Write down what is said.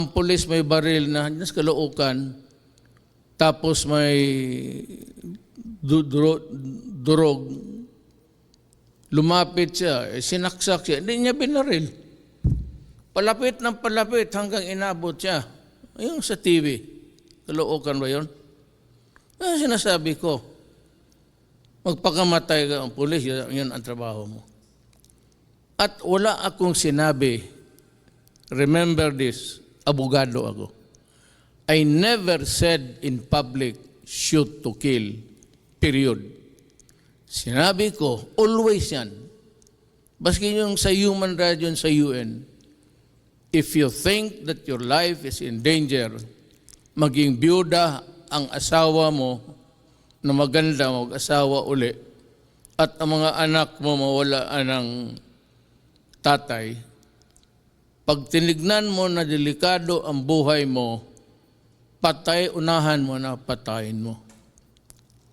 Ang pulis may baril na sa Caloocan, tapos may durog, lumapit siya, sinaksak siya, hindi niya binaril. Palapit ng palapit hanggang inabot siya. Ayun sa TV. Caloocan ba yun? Sinasabi ko, magpakamatay ka ang pulis, yun ang trabaho mo. At wala akong sinabi, remember this, abogado ako. I never said in public, shoot to kill, period. Sinabi ko, always yan. Baski yung sa human rights yun sa UN, if you think that your life is in danger, maging byuda ang asawa mo na maganda, mag-asawa uli, at ang mga anak mo mawala ng tatay, pag tinignan mo na delikado ang buhay mo, unahan mo na patayin mo.